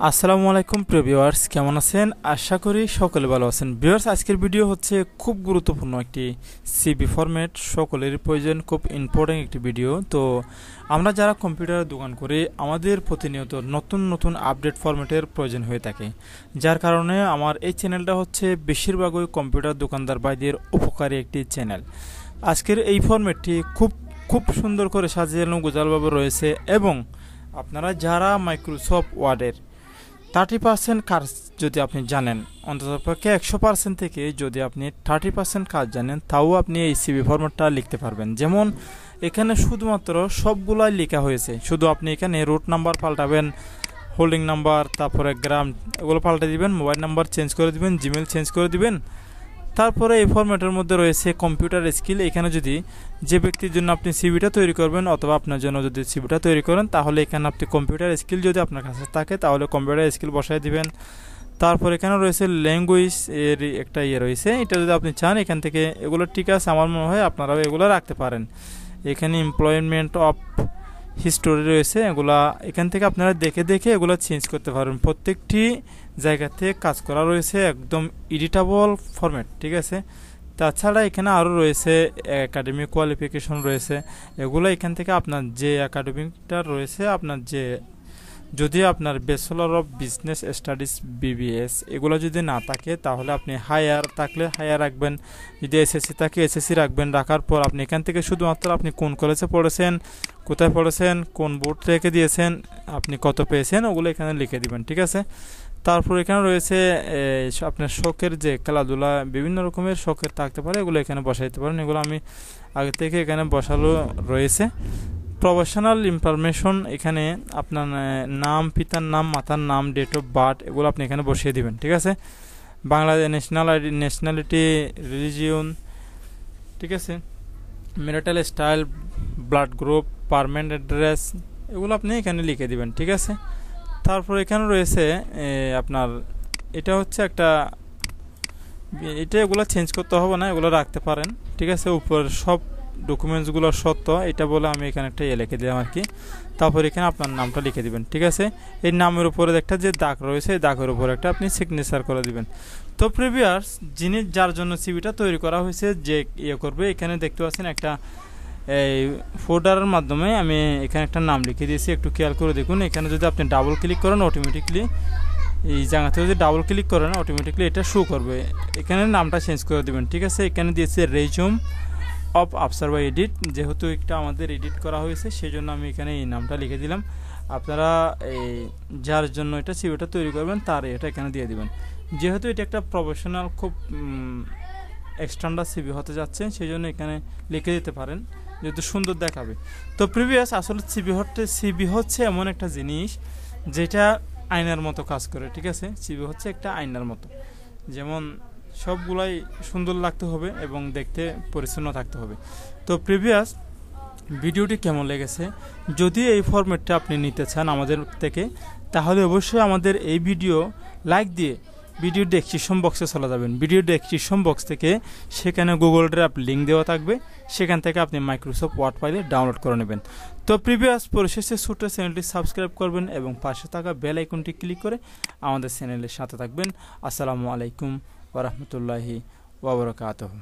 আসসালামু আলাইকুম প্রিয় ভিউয়ার্স, কেমন আছেন? আশা করি সকলে ভালো আছেন। ভিউয়ার্স, আজকের ভিডিও হচ্ছে খুব গুরুত্বপূর্ণ একটি সিভি ফরম্যাট, সকলের প্রয়োজন, খুব ইম্পর্টেন্ট একটি ভিডিও। তো আমরা যারা কম্পিউটারের দোকান করি, আমাদের প্রতিনিয়ত নতুন নতুন আপডেট ফরম্যাটের প্রয়োজন হয়ে থাকে, যার কারণে আমার এই চ্যানেলটা হচ্ছে বেশিরভাগই কম্পিউটার দোকানদার ভাইদের উপকারী একটি চ্যানেল। আজকের এই ফরম্যাটটি খুব সুন্দর করে সাজিয়ে গোছালভাবে রয়েছে এবং আপনারা যারা মাইক্রোসফট ওয়ার্ডের 30% কাজ যদি আপনি জানেন, অন্ততপক্ষে 100% থেকে যদি আপনি 30% কাজ জানেন, তাও আপনি এই সিভি ফরম্যাটটা লিখতে পারবেন। যেমন এখানে শুধুমাত্র সবগুলাই লেখা হয়েছে, শুধু আপনি এখানে রুট নাম্বার পাল্টাবেন, হোল্ডিং নাম্বার, তারপরে গ্রাম, এগুলো পাল্টে দিবেন, মোবাইল নাম্বার চেঞ্জ করে দিবেন, জিমেল চেঞ্জ করে দিবেন। তারপরে এই ফরম্যাটের মধ্যে রয়েছে কম্পিউটার স্কিল। এখানে যদি যে ব্যক্তির জন্য আপনি সিভিটা তৈরি করবেন অথবা আপনার জন্য যদি সিভিটা তৈরি করেন, তাহলে এখানে আপনি কম্পিউটার স্কিল যদি আপনার কাছে থাকে তাহলে কম্পিউটার স্কিল বসায় দিবেন। তারপর এখানে রয়েছে ল্যাঙ্গুয়েজ এর একটা রয়েছে, এটা যদি আপনি চান এখান থেকে এগুলো ঠিক আছে, আমার মনে হয় আপনারাও এগুলো রাখতে পারেন। এখানে এমপ্লয়মেন্ট অফ হিস্টোরি রয়েছে, এগুলা এখান থেকে আপনারা দেখে দেখে এগুলো চেঞ্জ করতে পারবেন। প্রত্যেকটি জায়গাতে কাজ করা রয়েছে, একদম এডিটেবল ফরম্যাট, ঠিক আছে। তাছাড়া এখানে আরও রয়েছে একাডেমিক কোয়ালিফিকেশন রয়েছে, এগুলো এখান থেকে আপনার যে একাডেমিকটা রয়েছে, আপনার যে যদি আপনার bachelor of business studies BBS এগুলো যদি না থাকে তাহলে আপনি হায়ার থাকলে হায়ার রাখবেন, যদি এসএসসি থাকে এসএসসি রাখবেন। রাখার পর আপনি এখান থেকে শুধুমাত্র আপনি কোন কলেজে পড়েছেন, কোথায় পড়েছেন, কোন বোর্ড থেকে দিয়েছেন, আপনি কত পেয়েছেন, ওগুলো এখানে লিখে দিবেন, ঠিক আছে। তারপর এখানে রয়েছে আপনার শখের যে খেলাধুলা, বিভিন্ন রকমের শখের থাকতে পারে, এগুলো এখানে বসাইতে পারেন। এগুলো আমি আগে থেকে এখানে বসালো রয়েছে। প্রফেশনাল ইনফরমেশন, এখানে আপনার নাম, পিতার নাম, মাতার নাম, ডেট অফ বার্থ, এগুলো আপনি এখানে বসিয়ে দিবেন, ঠিক আছে। বাংলাদেশ ন্যাশনালিটি, রিলিজিয়ন, ঠিক আছে, marital style, blood group, permanent address, এগুলো আপনি এখানে লিখে দিবেন, ঠিক আছে। তারপর এখানে রয়েছে আপনার এটা হচ্ছে একটা, এটা এগুলো চেঞ্জ করতে হবে না, এগুলো রাখতে পারেন, ঠিক আছে। উপর সব ডকুমেন্টসগুলো সত্য এটা বলে আমি এখানে একটা লিখে দিলাম আর কি। তারপর এখানে আপনার নামটা লিখে দিবেন, ঠিক আছে। এই নামের উপরে একটা যে দাগ রয়েছে, এই দাগের উপরে একটা আপনি সিগনেচার করে দিবেন। তো প্রিভিয়াস যিনি যার জন্য সিভিটা তৈরি করা হয়েছে, যে করবে, এখানে দেখতে পাচ্ছেন একটা এই ফোল্ডারের মাধ্যমে আমি এখানে একটা নাম লিখে দিয়েছি, একটু খেয়াল করে দেখুন। এখানে যদি আপনি ডাবল ক্লিক করেন, অটোমেটিকলি এই জায়গাতে যদি ডাবল ক্লিক করেন অটোমেটিকলি এটা শো করবে। এখানে নামটা চেঞ্জ করে দেবেন, ঠিক আছে। এখানে দিয়েছে resume of Afsar by edit, যেহেতু একটা আমাদের এডিট করা হয়েছে সেই জন্য আমি এখানে এই নামটা লিখে দিলাম। আপনারা এই যার জন্য এটা সিভিটা তৈরি করবেন তার এটা এখানে দিয়ে দিবেন। যেহেতু এটা একটা প্রফেশনাল খুব এক্সট্যান্ডার্ড সিভি হতে যাচ্ছে, সেই জন্য এখানে লিখে দিতে পারেন, যেহেতু সুন্দর দেখাবে। তো প্রিভিয়াস আসলে সিভি হচ্ছে এমন একটা জিনিস যেটা আয়নার মতো কাজ করে, ঠিক আছে। সিভি হচ্ছে একটা আয়নার মতো, যেমন সবগুলাই সুন্দর লাগতে হবে এবং দেখতে পরিচ্ছন্ন থাকতে হবে। তো প্রিভিয়াস ভিডিওটি কেমন লেগেছে, যদি এই ফরম্যাটটা আপনি নিতে চান আমাদের থেকে, তাহলে অবশ্যই আমাদের এই ভিডিও লাইক দিয়ে ভিডিও ডেসক্রিপশন বক্সে চলে যাবেন। ভিডিও ডেসক্রিপশন বক্স থেকে সেখানে গুগল ড্রাইভ লিঙ্ক দেওয়া থাকবে, সেখান থেকে আপনি মাইক্রোসফট ওয়ার্ড ফাইলে ডাউনলোড করে নেবেন। তো প্রিভিয়াস পরিশেষে ছোট্ট চ্যানেলটি সাবস্ক্রাইব করবেন এবং পাশে থাকা বেল আইকনটি ক্লিক করে আমাদের চ্যানেলের সাথে থাকবেন। আসসালামু আলাইকুম ওয়া রাহমাতুল্লাহি ওয়া বারাকাতুহু।